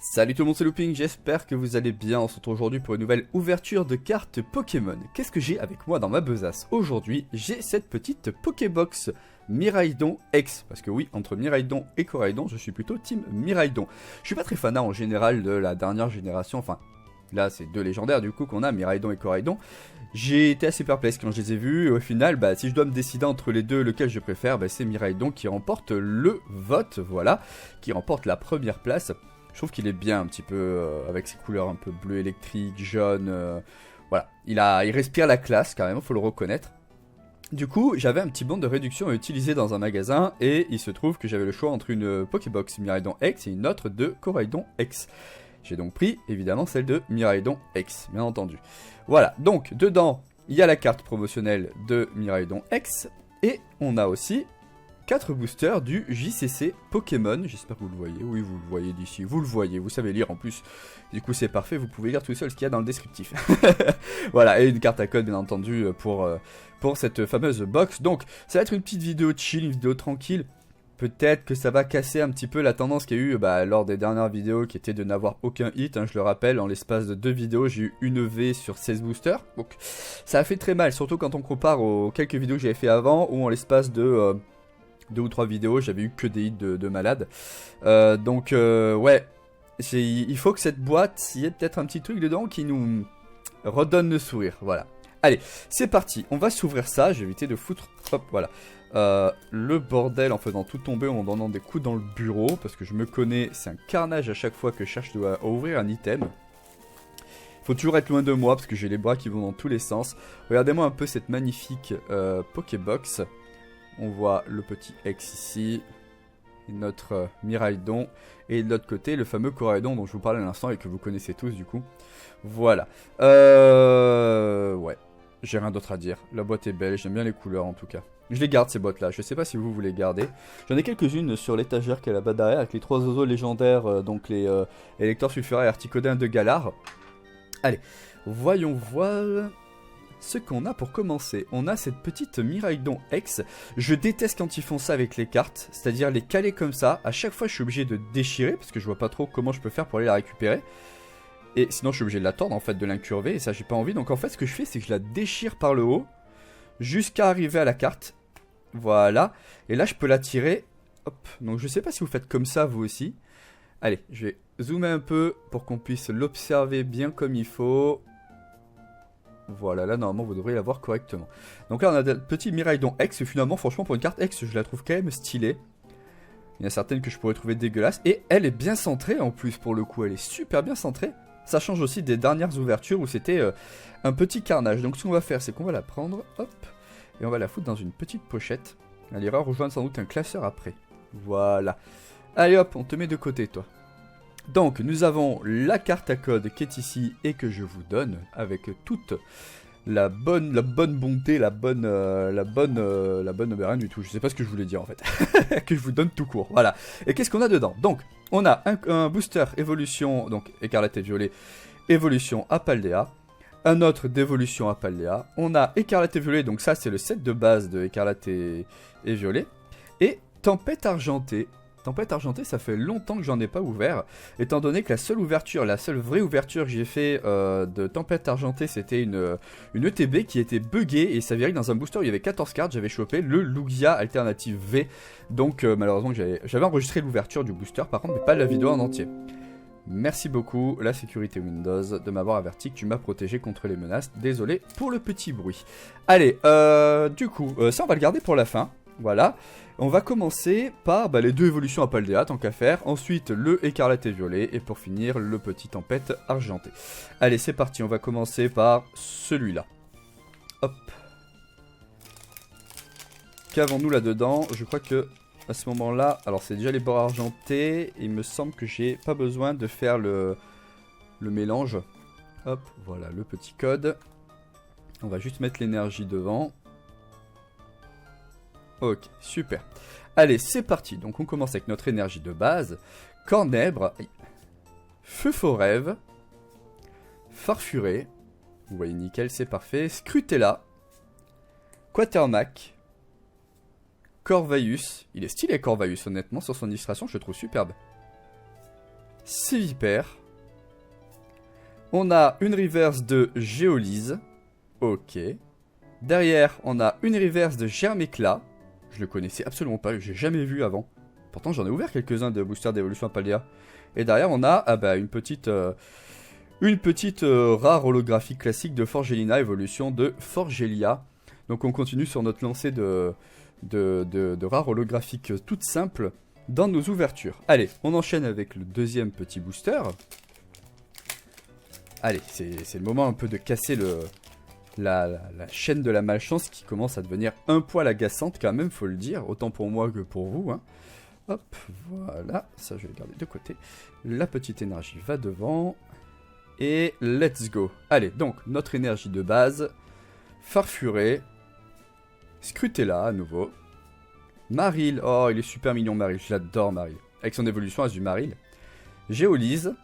Salut tout le monde, c'est Looping, j'espère que vous allez bien. On se retrouve aujourd'hui pour une nouvelle ouverture de cartes Pokémon. Qu'est-ce que j'ai avec moi dans ma besace? Aujourd'hui, j'ai cette petite Pokébox Miraidon X. Parce que oui, entre Miraidon et Coraidon, je suis plutôt team Miraidon. Je suis pas très fanat en général de la dernière génération, enfin... Là, c'est deux légendaires du coup qu'on a, Miraidon et Coraidon. J'ai été assez perplexe quand je les ai vus. Et au final, si je dois me décider entre les deux, lequel je préfère, c'est Miraidon qui remporte le vote, voilà. Qui remporte la première place. Je trouve qu'il est bien un petit peu, avec ses couleurs un peu bleu électrique, jaune. Voilà, il respire la classe quand même, faut le reconnaître. Du coup, j'avais un petit bon de réduction à utiliser dans un magasin. Et il se trouve que j'avais le choix entre une Pokébox Miraidon X et une autre de Coraidon X. J'ai donc pris, évidemment, celle de Miraidon X, bien entendu. Voilà, donc, dedans, il y a la carte promotionnelle de Miraidon X, et on a aussi 4 boosters du JCC Pokémon. J'espère que vous le voyez. Oui, vous le voyez d'ici. Vous le voyez, vous savez lire en plus. Du coup, c'est parfait, vous pouvez lire tout seul ce qu'il y a dans le descriptif. Voilà, et une carte à code, bien entendu, pour cette fameuse box. Donc, ça va être une petite vidéo chill, une vidéo tranquille. Peut-être que ça va casser un petit peu la tendance qu'il y a eu lors des dernières vidéos qui était de n'avoir aucun hit. Je le rappelle, en l'espace de 2 vidéos, j'ai eu une V sur 16 boosters. Donc ça a fait très mal, surtout quand on compare aux quelques vidéos que j'avais fait avant, où en l'espace de 2 ou 3 vidéos, j'avais eu que des hits de malade. Ouais, il faut que cette boîte, il y ait peut-être un petit truc dedans qui nous redonne le sourire, voilà. Allez, c'est parti, on va s'ouvrir ça, j'ai évité de foutre, hop, voilà. Le bordel en faisant tout tomber, en donnant des coups dans le bureau, parce que je me connais, c'est un carnage à chaque fois que je cherche à ouvrir un item. Faut toujours être loin de moi, parce que j'ai les bras qui vont dans tous les sens. Regardez-moi un peu cette magnifique Pokébox. On voit le petit X ici, notre Miraidon, et de l'autre côté, le fameux Coraidon dont je vous parlais à l'instant et que vous connaissez tous du coup. Voilà. Ouais. J'ai rien d'autre à dire. La boîte est belle, j'aime bien les couleurs en tout cas. Je les garde ces boîtes là, je sais pas si vous les gardez. J'en ai quelques-unes sur l'étagère qui est là-bas derrière avec les 3 oiseaux légendaires, donc les lecteurs sulfurés et articodins de Galar. Allez, voyons voir ce qu'on a pour commencer. On a cette petite Miraidon X. Je déteste quand ils font ça avec les cartes, c'est-à-dire les caler comme ça. À chaque fois je suis obligé de déchirer parce que je vois pas trop comment je peux faire pour aller la récupérer. Et sinon je suis obligé de la tordre en fait, de l'incurver, et ça j'ai pas envie. Donc en fait ce que je fais c'est que je la déchire par le haut jusqu'à arriver à la carte. Voilà. Et là je peux la tirer. Hop. Donc je sais pas si vous faites comme ça vous aussi. Allez, je vais zoomer un peu pour qu'on puisse l'observer bien comme il faut. Voilà, là normalement vous devriez la voir correctement. Donc là on a le petit Miraidon X. Et finalement franchement pour une carte X je la trouve quand même stylée. Il y en a certaines que je pourrais trouver dégueulasses. Et elle est bien centrée en plus pour le coup. Elle est super bien centrée. Ça change aussi des dernières ouvertures où c'était un petit carnage. Donc ce qu'on va faire, c'est qu'on va la prendre, hop, et on va la foutre dans une petite pochette. Elle ira rejoindre sans doute un classeur après. Voilà. Allez hop, on te met de côté toi. Donc nous avons la carte à code qui est ici et que je vous donne avec toute la bonne bonté, la bonne rien du tout. Je sais pas ce que je voulais dire en fait. Que je vous donne tout court. Voilà. Et qu'est-ce qu'on a dedans? Donc on a un booster évolution, donc écarlate et violet, évolution à Paldea. Un autre d'évolution à Paldea. On a écarlate et violet, donc ça c'est le set de base de écarlate et violet. Et tempête argentée. Tempête argentée, ça fait longtemps que j'en ai pas ouvert, étant donné que la seule vraie ouverture que j'ai fait de Tempête argentée, c'était une ETB qui était buggée et s'avérait que dans un booster où il y avait 14 cartes, j'avais chopé le Lugia Alternative V. Donc malheureusement j'avais enregistré l'ouverture du booster par contre, mais pas la vidéo en entier. Merci beaucoup la sécurité Windows de m'avoir averti que tu m'as protégé contre les menaces. Désolé pour le petit bruit. Allez, du coup, ça on va le garder pour la fin. Voilà. On va commencer par les 2 évolutions à Paldea, tant qu'à faire. Ensuite, le écarlate et violet. Et pour finir, le petit tempête argenté. Allez, c'est parti. On va commencer par celui-là. Hop. Qu'avons-nous là-dedans? Je crois que à ce moment-là... Alors, c'est déjà les bords argentés. Il me semble que j'ai pas besoin de faire le mélange. Hop, voilà le petit code. On va juste mettre l'énergie devant. Ok, super. Allez, c'est parti. Donc on commence avec notre énergie de base. Cornèbre, Feu Forève, Farfuré, vous voyez nickel, c'est parfait. Scrutella, Quatermack, Corvaeus. Il est stylé Corvaeus honnêtement, sur son illustration je le trouve superbe. Sévipère. On a une reverse de Géolyse. Ok. Derrière, on a une reverse de Germéclat. Je le connaissais absolument pas, j'ai jamais vu avant. Pourtant, j'en ai ouvert quelques-uns de boosters d'évolution à Paldea. Et derrière, on a une petite rare holographique classique de Forgelina, évolution de Forgelia. Donc on continue sur notre lancée de rares holographiques toutes simples dans nos ouvertures. Allez, on enchaîne avec le deuxième petit booster. Allez, c'est le moment un peu de casser la chaîne de la malchance qui commence à devenir un poil agaçante quand même, faut le dire, autant pour moi que pour vous. Hein. Hop, voilà, ça je vais le garder de côté. La petite énergie va devant. Et let's go. Allez, donc, notre énergie de base. Farfuré. Scrutella, à nouveau. Maril. Oh, il est super mignon, Maril. Je l'adore, Maril. Avec son évolution Azumarill. Géolyse.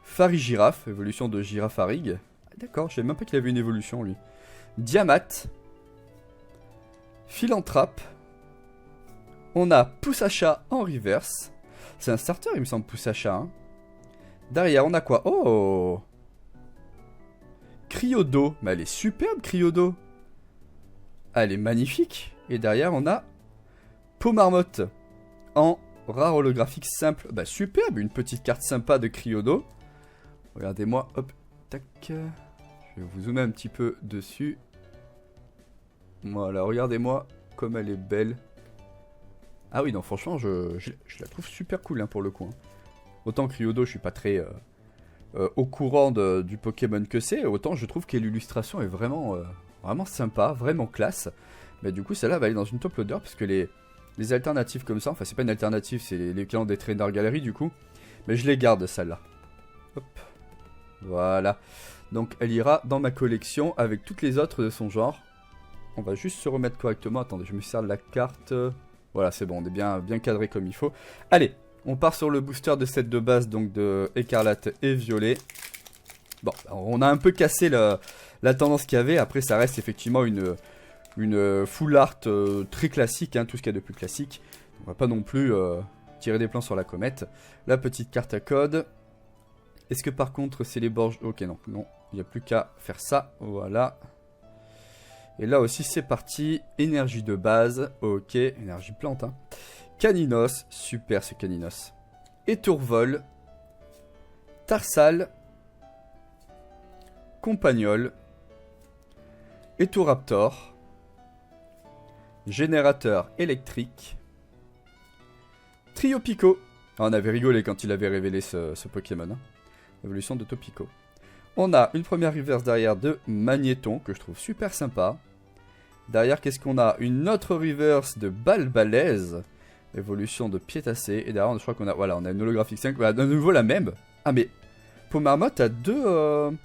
Farigiraffe. Évolution de Girafarig. D'accord, je savais même pas qu'il avait une évolution, lui. Diamat. Philanthrape. On a Poussacha en reverse. C'est un starter, il me semble, Poussacha, hein. Derrière, on a quoi? Oh! Cryodo. Mais elle est superbe, Cryodo. Elle est magnifique. Et derrière, on a Pomarmotte. En rare holographique simple. Bah, superbe. Une petite carte sympa de Cryodo. Regardez-moi. Hop. Tac. Je vais vous zoomer un petit peu dessus. Voilà, regardez-moi comme elle est belle. Ah oui, non, franchement, je la trouve super cool, hein, pour le coup. Hein. Autant Cryodo, je suis pas très au courant du Pokémon que c'est, autant je trouve que l'illustration est vraiment sympa, vraiment classe. Mais du coup, celle-là va aller dans une top loader, parce que les alternatives comme ça, enfin c'est pas une alternative, c'est l'équivalent des Trainer Gallery du coup. Mais je les garde, celle-là. Hop. Voilà. Donc elle ira dans ma collection avec toutes les autres de son genre. On va juste se remettre correctement. Attendez, je me sers de la carte. Voilà, c'est bon, on est bien cadré comme il faut. Allez, on part sur le booster de set de base, donc de écarlate et violet. Bon, on a un peu cassé la tendance qu'il y avait. Après, ça reste effectivement une full art très classique, hein, tout ce qu'il y a de plus classique. On va pas non plus tirer des plans sur la comète. La petite carte à code. Est-ce que par contre, c'est les borges... Ok, non, il n'y a plus qu'à faire ça. Voilà. Et là aussi, c'est parti. Énergie de base. Ok, énergie plante, hein. Caninos, super ce Caninos. Étourvol. Tarsal. Compagnol. Étouraptor. Générateur électrique. Triopico. Ah, on avait rigolé quand il avait révélé ce Pokémon. Hein. Évolution de Topico. On a une première reverse derrière de Magnéton, que je trouve super sympa. Derrière, qu'est-ce qu'on a? Une autre reverse de Balbalaise. Évolution de Piétacé. Et derrière, je crois qu'on a... Voilà, on a une holographique 5. Voilà, de nouveau la même. Ah, mais... Pomarmotte a deux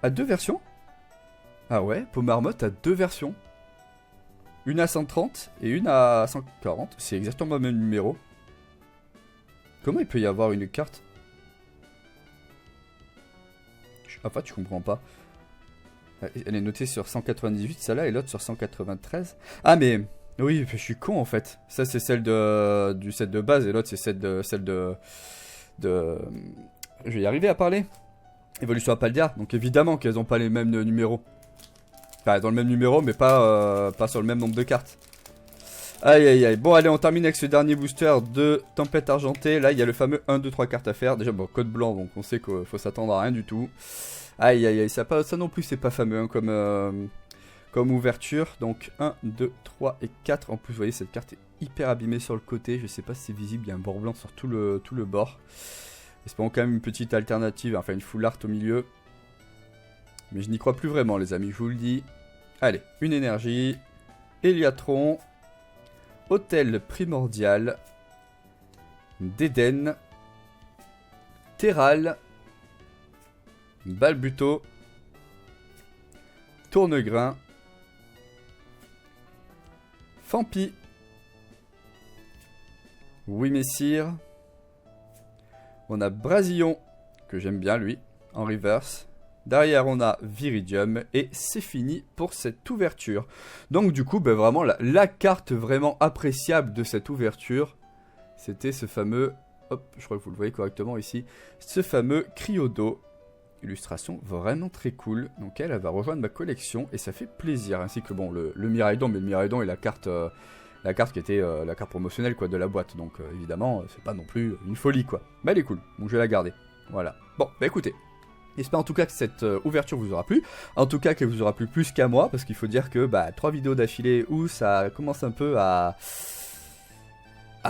versions? Ah ouais, Pomarmotte a deux versions. Une à 130 et une à 140. C'est exactement le même numéro. Comment il peut y avoir une carte? En fait, je comprends pas. Elle est notée sur 198, celle-là, et l'autre sur 193. Ah, mais... Oui, je suis con, en fait. Ça, c'est celle du set de base, et l'autre, c'est celle de... Je vais y arriver à parler. Évolution à Paldea. Donc, évidemment qu'elles n'ont pas les mêmes numéros. Enfin, dans le même numéro, mais pas sur le même nombre de cartes. Aïe, aïe, aïe. Bon, allez, on termine avec ce dernier booster de Tempête Argentée. Là, il y a le fameux 1, 2, 3 cartes à faire. Déjà, bon, code blanc, donc on sait qu'il faut s'attendre à rien du tout. Aïe, aïe, aïe. Ça non plus, c'est pas fameux, hein, comme ouverture. Donc 1, 2, 3 et 4. En plus, vous voyez, cette carte est hyper abîmée sur le côté. Je sais pas si c'est visible, il y a un bord blanc sur tout le bord. Espérons quand même une petite alternative, enfin une full art au milieu. Mais je n'y crois plus vraiment, les amis, je vous le dis. Allez, une énergie. Héliatron. Hôtel primordial. Dédenne. Terral. Balbuto. Tournegrain. Fampi. Oui, messire. On a Brasillon, que j'aime bien lui, en reverse. Derrière, on a Viridium, et c'est fini pour cette ouverture. Donc du coup, ben, vraiment, la carte vraiment appréciable de cette ouverture, c'était ce fameux hop, je crois que vous le voyez correctement ici, ce fameux Cryodo. Illustration vraiment très cool. Donc elle va rejoindre ma collection et ça fait plaisir. Ainsi que bon, le Miraidon, mais le Miraidon est la carte qui était la carte promotionnelle quoi, de la boîte. Donc évidemment, c'est pas non plus une folie quoi. Mais elle est cool, donc je vais la garder. Voilà. Bon, bah écoutez. J'espère en tout cas que cette ouverture vous aura plu. En tout cas qu'elle vous aura plu plus qu'à moi. Parce qu'il faut dire que 3 vidéos d'affilée où ça commence un peu à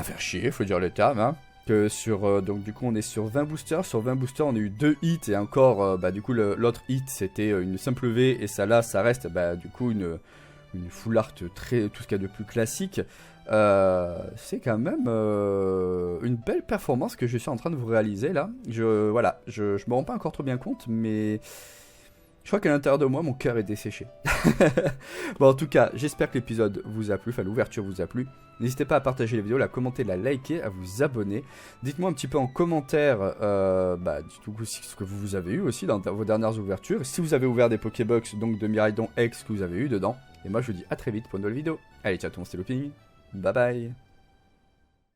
faire chier, faut dire le terme. Hein. Que sur, donc du coup on est sur 20 boosters. Sur 20 boosters on a eu 2 hits. Et encore, du coup l'autre hit c'était une simple V. Et ça là, ça reste du coup une full art tout ce qu'il y a de plus classique. C'est quand même une belle performance que je suis en train de vous réaliser là. Voilà, je me rends pas encore trop bien compte, mais je crois qu'à l'intérieur de moi, mon cœur est desséché. Bon, en tout cas, j'espère que l'épisode vous a plu, enfin l'ouverture vous a plu. N'hésitez pas à partager la vidéo, la commenter, la liker, à vous abonner. Dites-moi un petit peu en commentaire du coup, ce que vous avez eu aussi dans vos dernières ouvertures. Si vous avez ouvert des Pokébox, donc de Miraidon X que vous avez eu dedans. Et moi, je vous dis à très vite pour une nouvelle vidéo. Allez, ciao tout le monde, c'était Looping. Bye bye.